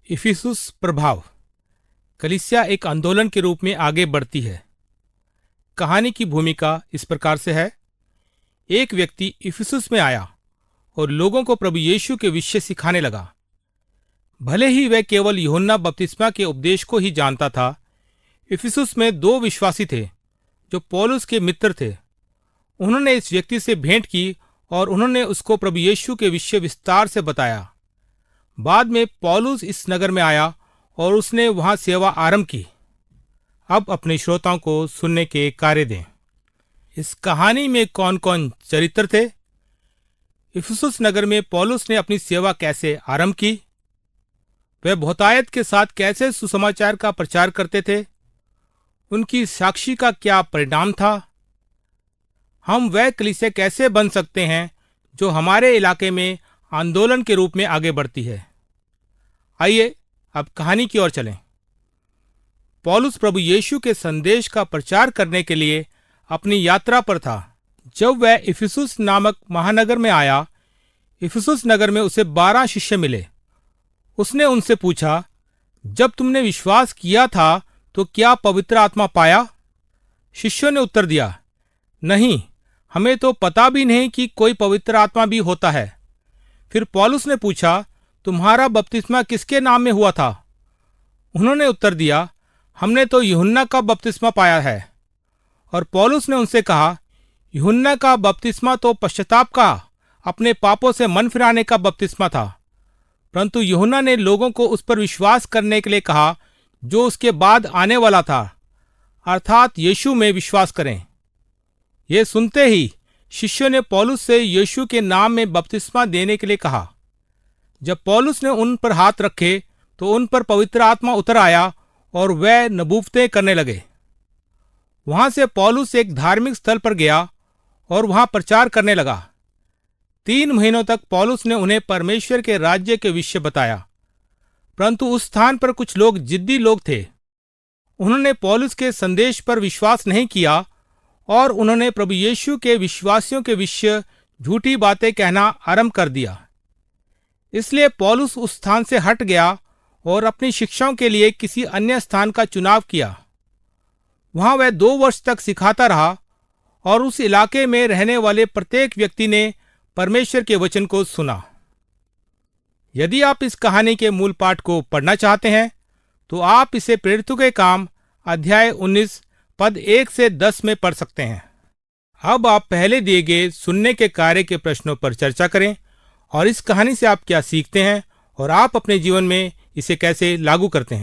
इफिसुस प्रभाव। कलीसिया एक आंदोलन के रूप में आगे बढ़ती है। कहानी की भूमिका इस प्रकार से है। एक व्यक्ति इफिसुस में आया और लोगों को प्रभु यीशु के विषय सिखाने लगा। भले ही वह केवल यूहन्ना बपतिस्मा के उपदेश को ही जानता था, इफिसुस में दो विश्वासी थे जो पौलुस के मित्र थे। उन्होंने इस व्यक्ति से भेंट की और उन्होंने उसको प्रभु यीशु के विषय विस्तार से बताया। बाद में पौलुस इस नगर में आया और उसने वहां सेवा आरंभ की। अब अपने श्रोताओं को सुनने के कार्य दें। इस कहानी में कौन कौन चरित्र थे? इफिसुस नगर में पौलुस ने अपनी सेवा कैसे आरंभ की? वह बहुतायत के साथ कैसे सुसमाचार का प्रचार करते थे? उनकी साक्षी का क्या परिणाम था? हम वह कलीसिया कैसे बन सकते हैं जो हमारे इलाके में आंदोलन के रूप में आगे बढ़ती है? आइए अब कहानी की ओर चलें। पौलुस प्रभु यीशु के संदेश का प्रचार करने के लिए अपनी यात्रा पर था। जब वह इफिसुस नामक महानगर में आया, इफिसुस नगर में उसे 12 शिष्य मिले। उसने उनसे पूछा, जब तुमने विश्वास किया था तो क्या पवित्र आत्मा पाया? शिष्यों ने उत्तर दिया, नहीं, हमें तो पता भी नहीं कि कोई पवित्र आत्मा भी होता है। फिर पौलुस ने पूछा, तुम्हारा बपतिस्मा किसके नाम में हुआ था? उन्होंने उत्तर दिया, हमने तो यूहन्ना का बपतिस्मा पाया है। और पौलुस ने उनसे कहा, यूहन्ना का बपतिस्मा तो पश्चाताप का, अपने पापों से मन फिराने का बपतिस्मा था, परंतु यूहन्ना ने लोगों को उस पर विश्वास करने के लिए कहा जो उसके बाद आने वाला था, अर्थात यीशु में विश्वास करें। ये सुनते ही शिष्यों ने पौलुस से यीशु के नाम में बपतिस्मा देने के लिए कहा। जब पौलुस ने उन पर हाथ रखे तो उन पर पवित्र आत्मा उतर आया और वह नबूवतें करने लगे। वहां से पौलुस एक धार्मिक स्थल पर गया और वहां प्रचार करने लगा। 3 महीनों तक पौलुस ने उन्हें परमेश्वर के राज्य के विषय बताया, परंतु उस स्थान पर कुछ लोग जिद्दी लोग थे। उन्होंने पौलुस के संदेश पर विश्वास नहीं किया और उन्होंने प्रभु यीशु के विश्वासियों के विषय झूठी बातें कहना आरंभ कर दिया। इसलिए पौलुस उस स्थान से हट गया और अपनी शिक्षाओं के लिए किसी अन्य स्थान का चुनाव किया। वहां वह 2 वर्ष तक सिखाता रहा और उस इलाके में रहने वाले प्रत्येक व्यक्ति ने परमेश्वर के वचन को सुना। यदि आप इस कहानी के मूल पाठ को पढ़ना चाहते हैं तो आप इसे प्रेरितों के काम अध्याय 19 पद 1 से 10 में पढ़ सकते हैं। अब आप पहले दिए गए सुनने के कार्य के प्रश्नों पर चर्चा करें और इस कहानी से आप क्या सीखते हैं और आप अपने जीवन में इसे कैसे लागू करते हैं।